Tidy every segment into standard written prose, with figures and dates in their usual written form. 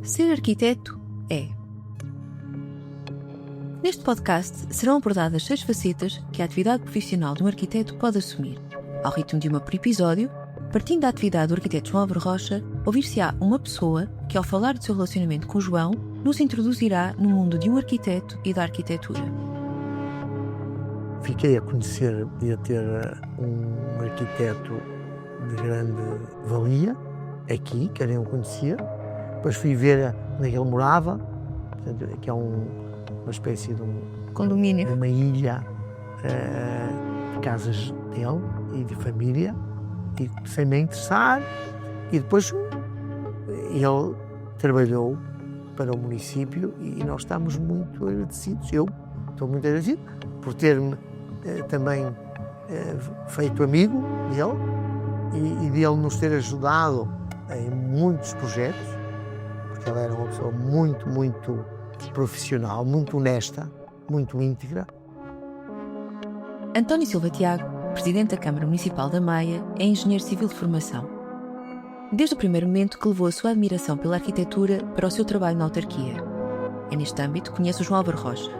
Ser arquiteto é. Neste podcast serão abordadas 6 facetas que a atividade profissional de um arquiteto pode assumir. Ao ritmo de uma por episódio, partindo da atividade do arquiteto João Álvaro Rocha, ouvir-se-á uma pessoa que, ao falar do seu relacionamento com João, nos introduzirá no mundo de um arquiteto e da arquitetura. Fiquei a conhecer e a ter um arquiteto de grande valia, aqui, que eu nem o conhecia. Depois fui ver onde ele morava, portanto, que é uma espécie de Condomínio. de uma ilha de casas dele e de família, e sem me interessar. E depois ele trabalhou para o município e nós estamos muito agradecidos. Eu estou muito agradecido por ter-me também feito amigo dele e dele nos ter ajudado em muitos projetos, porque ele era uma pessoa muito profissional, muito honesta, muito íntegra. António Silva Tiago, presidente da Câmara Municipal da Maia, é engenheiro civil de formação. Desde o primeiro momento que levou a sua admiração pela arquitetura para o seu trabalho na autarquia. É neste âmbito que conhece o João Álvaro Rocha.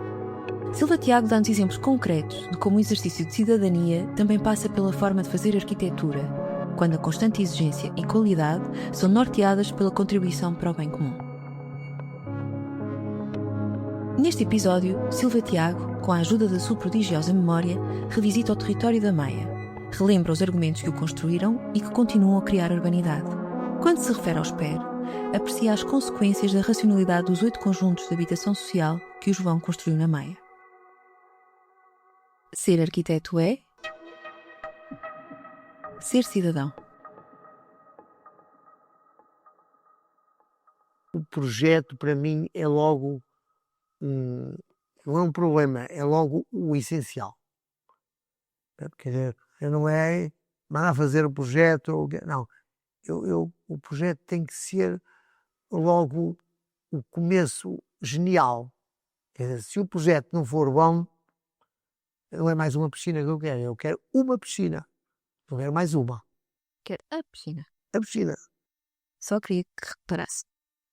Silva Tiago dá-nos exemplos concretos de como o exercício de cidadania também passa pela forma de fazer arquitetura, quando a constante exigência e qualidade são norteadas pela contribuição para o bem comum. Neste episódio, Silva Tiago, com a ajuda da sua prodigiosa memória, revisita o território da Maia, relembra os argumentos que o construíram e que continuam a criar urbanidade. Quando se refere ao SPER, aprecia as consequências da racionalidade dos 8 conjuntos de habitação social que o João construiu na Maia. Ser arquiteto é ser cidadão. O projeto, para mim, é logo não é um problema, é logo o essencial. Quer dizer, não é mandar fazer o projeto, não. O projeto tem que ser logo o começo genial. Quer dizer, se o projeto não for bom, não é mais uma piscina que eu quero uma piscina, não quero mais uma. Quer a piscina. A piscina. Só queria que reparasse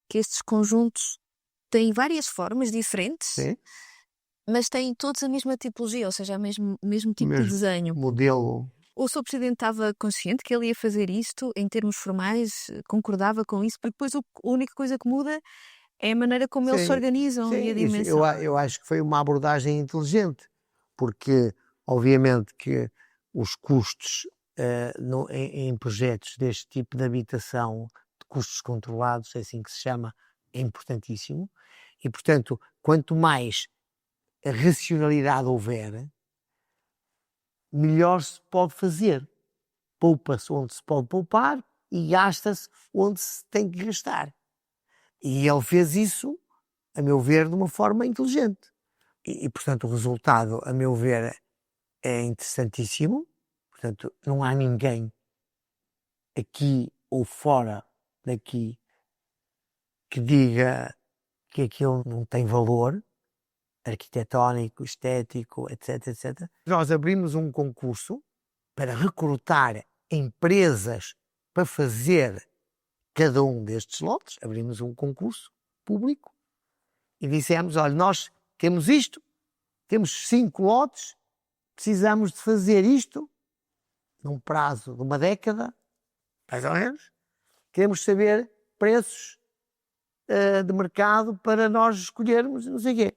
que estes conjuntos têm várias formas diferentes, Sim. mas têm todos a mesma tipologia, ou seja, o mesmo tipo de desenho. Modelo. O Sr. Presidente estava consciente que ele ia fazer isto em termos formais, concordava com isso, porque depois a única coisa que muda é a maneira como eles se organizam e a dimensão. Eu acho que foi uma abordagem inteligente, porque obviamente que os custos em projetos deste tipo de habitação, de custos controlados, é assim que se chama, é importantíssimo. E, portanto, quanto mais racionalidade houver, melhor se pode fazer. Poupa-se onde se pode poupar e gasta-se onde se tem que gastar. E ele fez isso, a meu ver, de uma forma inteligente. E portanto, o resultado, a meu ver, é interessantíssimo. Portanto, não há ninguém aqui ou fora daqui que diga que aquilo não tem valor arquitetónico, estético, etc. Nós abrimos um concurso para recrutar empresas para fazer cada um destes lotes. Abrimos um concurso público e dissemos, olha, nós temos isto, temos 5 lotes, precisamos de fazer isto num prazo de uma década, mais ou menos. Queremos saber preços de mercado para nós escolhermos não sei o quê.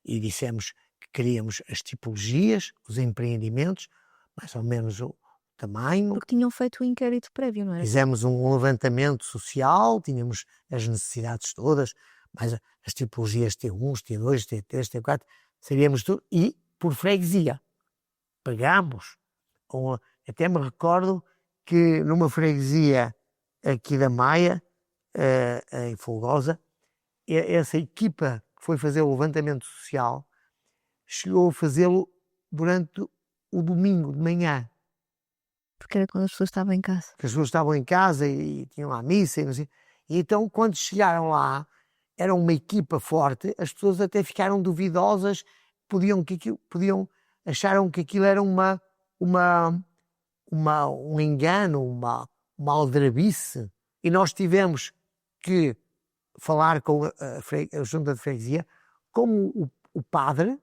E dissemos que queríamos as tipologias, os empreendimentos, mais ou menos o tamanho. Porque tinham feito o inquérito prévio, não era? Fizemos um levantamento social, tínhamos as necessidades todas, mais as tipologias T1, T2, T3, T4, sabíamos tudo, e por freguesia. Pagámos. Até me recordo que numa freguesia aqui da Maia, em Folgosa, essa equipa que foi fazer o levantamento social chegou a fazê-lo durante o domingo de manhã. Porque era quando as pessoas estavam em casa. Porque as pessoas estavam em casa e tinham lá missa e não sei. E então, quando chegaram lá, era uma equipa forte, as pessoas até ficaram duvidosas, acharam que aquilo era um engano, uma aldrabice. E nós tivemos que falar com a junta de freguesia, como o padre,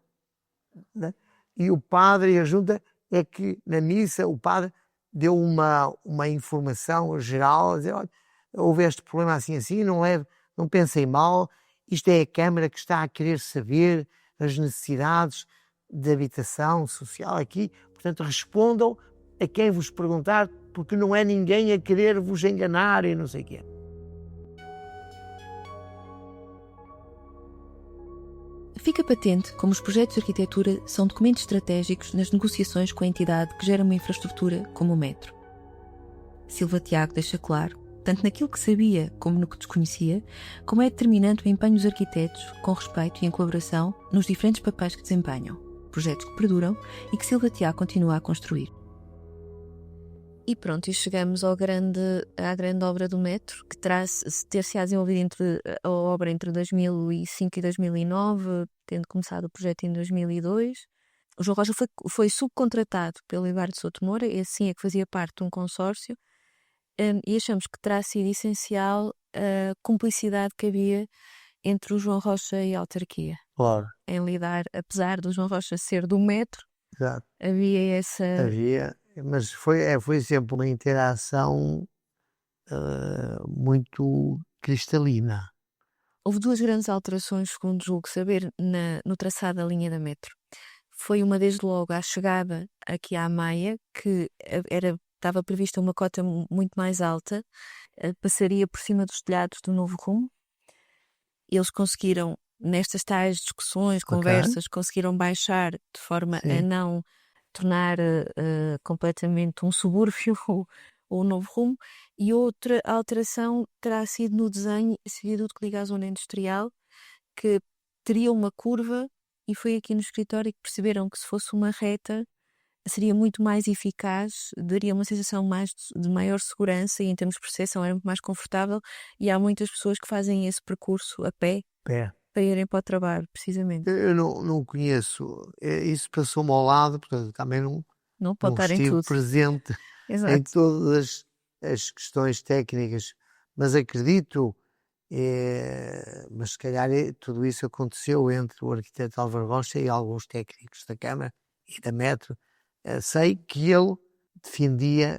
né? E o padre e a junta é que na missa o padre deu uma informação geral, a dizer, olha, houve este problema assim, não pensem mal, isto é a Câmara que está a querer saber as necessidades de habitação social aqui, portanto respondam a quem vos perguntar, porque não é ninguém a querer vos enganar e não sei o quê. Fica patente como os projetos de arquitetura são documentos estratégicos nas negociações com a entidade que gera uma infraestrutura como o metro. Silva Tiago deixa claro, tanto naquilo que sabia como no que desconhecia, como é determinante o empenho dos arquitetos, com respeito e em colaboração, nos diferentes papéis que desempenham, projetos que perduram e que Silva Tiago continua a construir. E pronto, e chegamos à grande obra do metro, que ter-se-á desenvolvido a obra entre 2005 e 2009, tendo começado o projeto em 2002. O João Rocha foi subcontratado pelo Eduardo Souto Moura, e assim é que fazia parte de um consórcio, e achamos que terá sido essencial a cumplicidade que havia entre o João Rocha e a autarquia. Claro. Em lidar, apesar do João Rocha ser do metro, Exato. havia essa... Mas foi sempre uma interação muito cristalina. Houve duas grandes alterações, segundo julgo saber, no traçado da linha da metro. Foi uma, desde logo, à chegada aqui à Maia, que estava prevista uma cota muito mais alta, passaria por cima dos telhados do Novo Rumo. Eles conseguiram, nestas tais discussões, conversas, conseguiram baixar de forma a não tornar completamente um subúrbio o Novo Rumo. E outra alteração terá sido no desenho, esse viaduto que liga à zona industrial, que teria uma curva, e foi aqui no escritório que perceberam que se fosse uma reta seria muito mais eficaz, daria uma sensação de maior segurança e em termos de percepção era muito mais confortável, e há muitas pessoas que fazem esse percurso a pé. Para irem para o trabalho, precisamente. Eu não conheço, isso passou-me ao lado, portanto também não pode estar estive em tudo. presente em todas as questões técnicas, mas acredito, mas se calhar tudo isso aconteceu entre o arquiteto Álvaro Rocha e alguns técnicos da Câmara e da Metro. Sei que ele defendia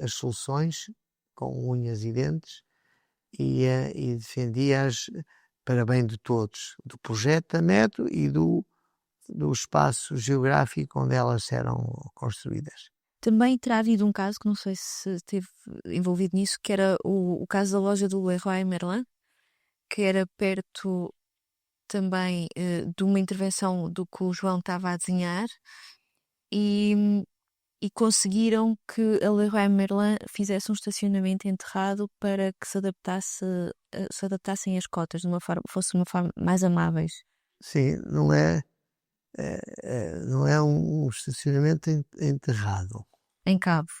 as soluções com unhas e dentes e defendia-as para bem de todos, do projeto da Metro e do espaço geográfico onde elas eram construídas. Também terá havido um caso, que não sei se esteve envolvido nisso, que era o caso da loja do Leroy Merlin, que era perto também de uma intervenção do que o João estava a desenhar, e conseguiram que a Leroy Merlin fizesse um estacionamento enterrado para que se adaptassem as cotas de uma forma mais amáveis. Sim, não é um estacionamento enterrado. Em cave,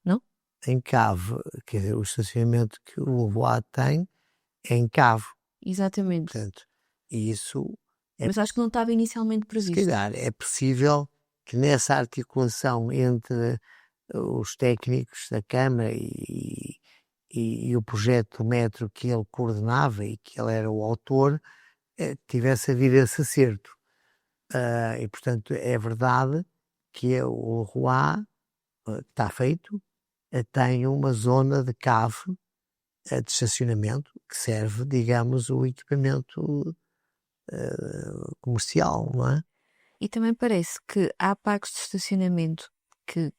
não? Em cave, quer dizer, o estacionamento que o Leroy tem é em cave. Exatamente. Portanto, isso mas acho que não estava inicialmente previsto. Se calhar é possível que nessa articulação entre os técnicos da Câmara e o projeto do metro que ele coordenava e que ele era o autor, tivesse havido esse acerto. E, portanto, é verdade que o Leroy está feito, tem uma zona de cave de estacionamento que serve, digamos, o equipamento comercial, não é? E também parece que há parques de estacionamento que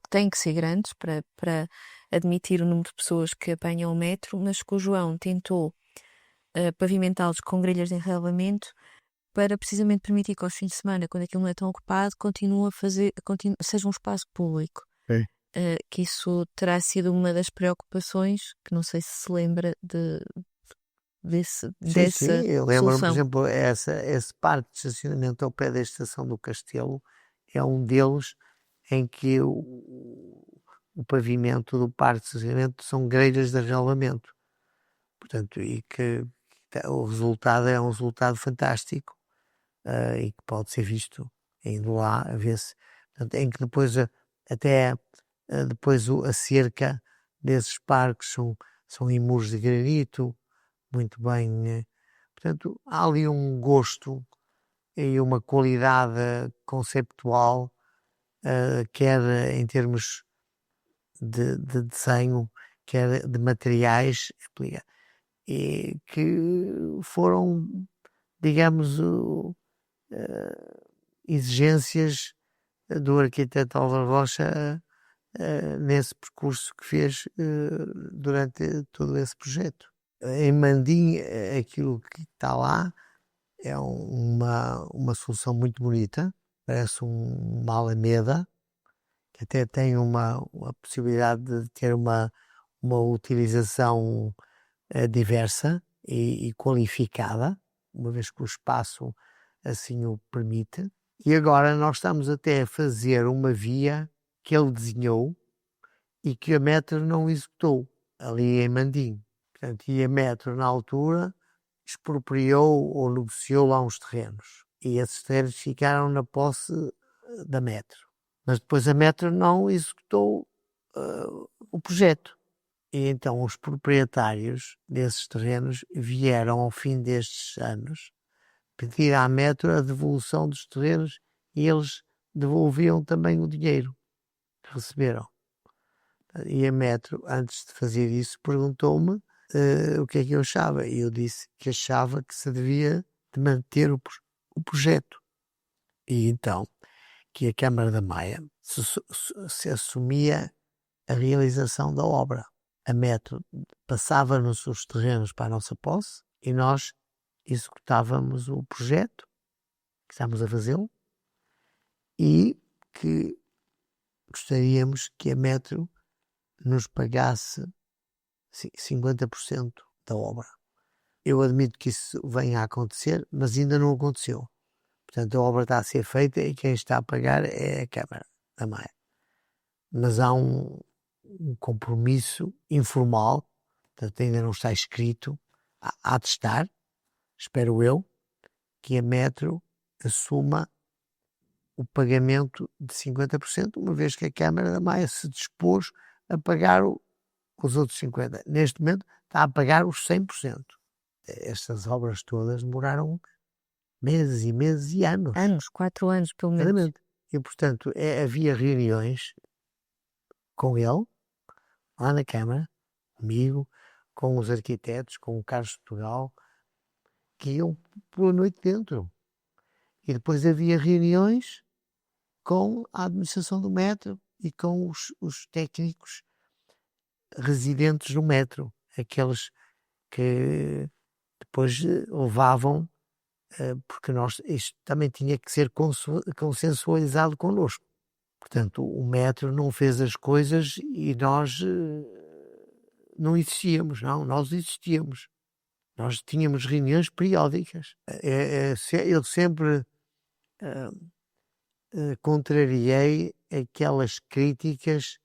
têm que ser grandes para admitir o número de pessoas que apanham o metro, mas que o João tentou pavimentá-los com grelhas de enraivamento para precisamente permitir que aos fins de semana, quando aquilo não é tão ocupado, seja um espaço público. Que isso terá sido uma das preocupações, que não sei se lembra dessa eu lembro-me, por solução. exemplo, esse parque de estacionamento ao pé da estação do Castelo é um deles em que o pavimento do parque de estacionamento são grelhas de arrelamento. Portanto, e que o resultado é um resultado fantástico e que pode ser visto indo lá a ver-se. Portanto, em que depois depois a cerca desses parques são em muros de granito, muito bem. Portanto, há ali um gosto e uma qualidade conceptual, quer em termos de desenho, quer de materiais, e que foram, digamos, exigências do arquiteto Álvaro Rocha nesse percurso que fez durante todo esse projeto. Em Mandim, aquilo que está lá é uma solução muito bonita, parece uma alameda, que até tem uma possibilidade de ter uma utilização diversa e qualificada, uma vez que o espaço assim o permite. E agora nós estamos até a fazer uma via que ele desenhou e que a Metro não executou, ali em Mandim. Portanto, e a Metro, na altura, expropriou ou negociou lá uns terrenos. E esses terrenos ficaram na posse da Metro. Mas depois a Metro não executou o projeto. E então os proprietários desses terrenos vieram ao fim destes anos pedir à Metro a devolução dos terrenos e eles devolviam também o dinheiro que receberam. E a Metro, antes de fazer isso, perguntou-me o que é que eu achava. E eu disse que achava que se devia de manter o projeto. E então, que a Câmara da Maia se assumia a realização da obra. A Metro passava-nos os terrenos para a nossa posse e nós executávamos o projeto, que estamos a fazê-lo, e que gostaríamos que a Metro nos pagasse 50% da obra. Eu admito que isso venha a acontecer, mas ainda não aconteceu. Portanto, a obra está a ser feita e quem está a pagar é a Câmara da Maia. Mas há um compromisso informal, portanto ainda não está escrito, há de estar, espero eu, que a Metro assuma o pagamento de 50%, uma vez que a Câmara da Maia se dispôs a pagar os outros 50%. Neste momento está a pagar os 100%. Estas obras todas demoraram meses e meses e anos. Anos, 4 anos pelo menos. Exatamente. E, portanto, havia reuniões com ele, lá na Câmara, comigo, com os arquitetos, com o Carlos de Portugal, que iam pela noite dentro. E depois havia reuniões com a administração do metro e com os técnicos residentes no metro, aqueles que depois levavam, porque isto também tinha que ser consensualizado connosco. Portanto, o metro não fez as coisas e nós não existíamos, não, nós existíamos. Nós tínhamos reuniões periódicas. Eu sempre contrariei aquelas críticas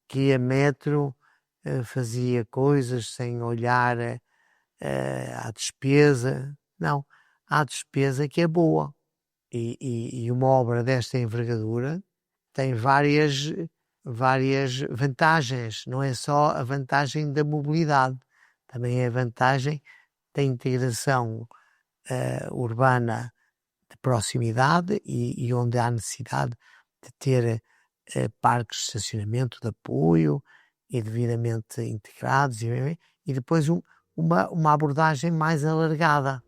que a Metro fazia coisas sem olhar à despesa. Não, há despesa que é boa. E uma obra desta envergadura tem várias vantagens. Não é só a vantagem da mobilidade, também é a vantagem da integração urbana de proximidade e onde há necessidade de ter parques de estacionamento de apoio e devidamente integrados e depois uma abordagem mais alargada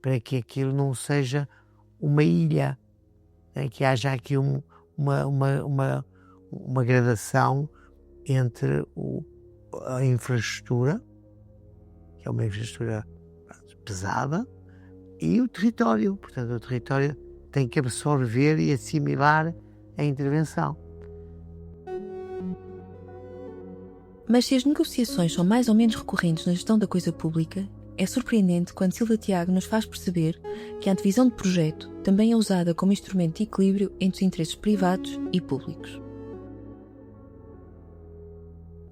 para que aquilo não seja uma ilha, que haja aqui uma gradação entre a infraestrutura, que é uma infraestrutura pesada, e o território. Portanto, o território tem que absorver e assimilar a intervenção. Mas se as negociações são mais ou menos recorrentes na gestão da coisa pública, é surpreendente quando Silva Tiago nos faz perceber que a divisão de projeto também é usada como instrumento de equilíbrio entre os interesses privados e públicos.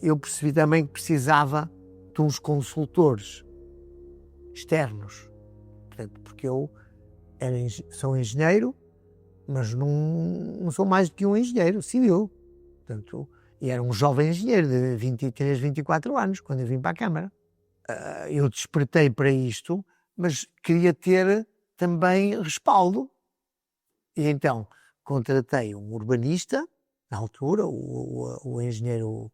Eu percebi também que precisava de uns consultores externos. Portanto, porque eu sou engenheiro, mas não sou mais do que um engenheiro civil. Portanto, e era um jovem engenheiro de 23, 24 anos, quando eu vim para a Câmara. eu despertei para isto, mas queria ter também respaldo. E então contratei um urbanista, na altura, o engenheiro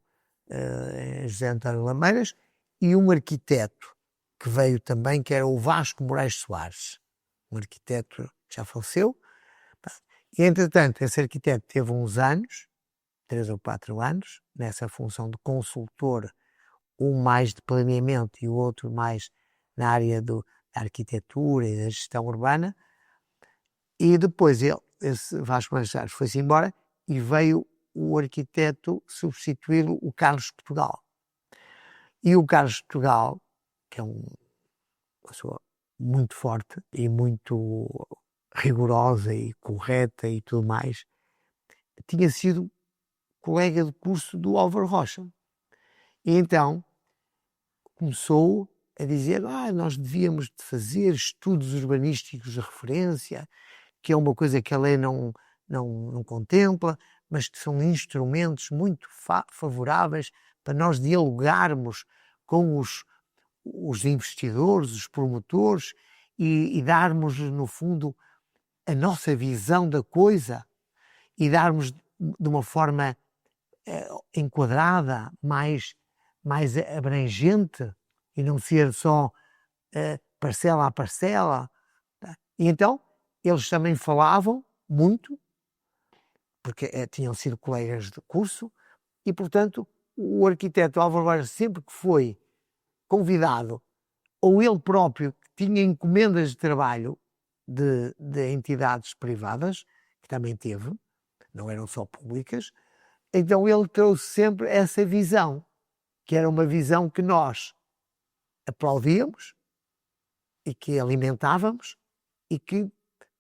José António Lameiras, e um arquiteto que veio também, que era o Vasco Moraes Soares, um arquiteto que já faleceu. E, entretanto, esse arquiteto teve uns anos, 3 ou 4 anos, nessa função de consultor, um mais de planeamento e o outro mais na área da arquitetura e da gestão urbana. E depois esse Vasco Moraes Soares foi-se embora e veio o arquiteto substituí-lo, o Carlos Portugal. E o Carlos Portugal, que é uma pessoa muito forte e muito rigorosa e correta e tudo mais, tinha sido colega de curso do Álvaro Rocha. E então começou a dizer: nós devíamos de fazer estudos urbanísticos de referência, que é uma coisa que a lei não contempla, mas que são instrumentos muito favoráveis para nós dialogarmos com os investidores, os promotores e darmos, no fundo, a nossa visão da coisa e darmos de uma forma enquadrada, mais abrangente e não ser só parcela a parcela. E então eles também falavam muito, porque tinham sido colegas de curso, e portanto o arquiteto Álvaro Vaz, sempre que foi convidado, ou ele próprio tinha encomendas de trabalho de entidades privadas, que também teve, não eram só públicas, então ele trouxe sempre essa visão, que era uma visão que nós aplaudíamos e que alimentávamos e que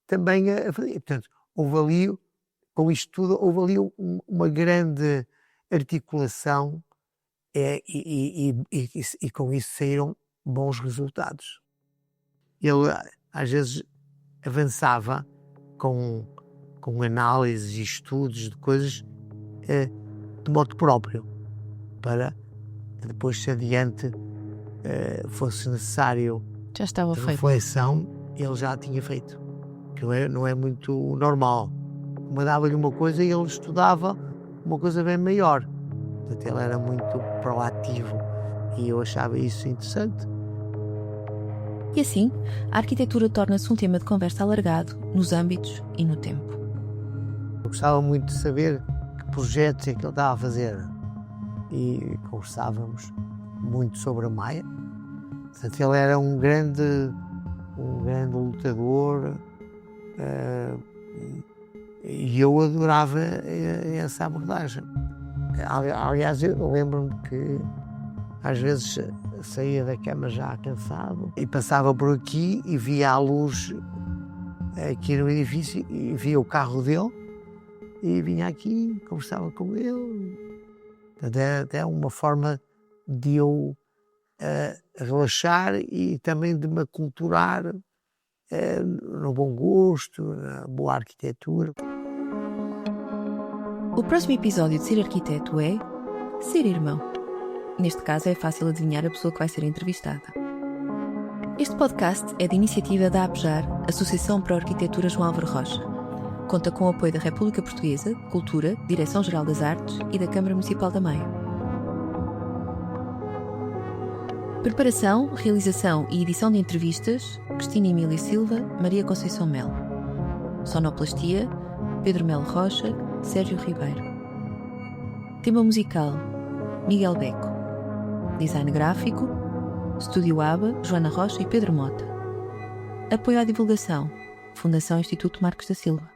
também fazia. Portanto, houve ali, com isto tudo, houve ali uma grande articulação e com isso saíram bons resultados. Ele, às vezes, avançava com análises e estudos de coisas de modo próprio, para que depois, se adiante fosse necessário já estava feito. Reflexão, ele já tinha feito. Que não é muito normal. Mandava-lhe uma coisa e ele estudava uma coisa bem maior. Portanto, ele era muito proativo e eu achava isso interessante. E assim, a arquitetura torna-se um tema de conversa alargado nos âmbitos e no tempo. Eu gostava muito de saber que projetos é que ele estava a fazer e conversávamos muito sobre a Maia. Portanto, ele era um grande lutador e eu adorava essa abordagem. Aliás, eu lembro-me que às vezes saía da cama já cansado e passava por aqui e via a luz aqui no edifício e via o carro dele e vinha aqui, conversava com ele. Portanto, era até uma forma de eu relaxar e também de me aculturar no bom gosto, na boa arquitetura. O próximo episódio de Ser Arquiteto é Ser Irmão. Neste caso é fácil adivinhar a pessoa que vai ser entrevistada. Este podcast é de iniciativa da APJAR, Associação para a Arquitetura João Álvaro Rocha. Conta com o apoio da República Portuguesa, Cultura, Direção-Geral das Artes e da Câmara Municipal da Maia. Preparação, realização e edição de entrevistas, Cristina Emília Silva, Maria Conceição Melo. Sonoplastia, Pedro Melo Rocha, Sérgio Ribeiro. Tema musical, Miguel Beco. Design gráfico, Estúdio ABA, Joana Rocha e Pedro Mota. Apoio à divulgação, Fundação Instituto Marcos da Silva.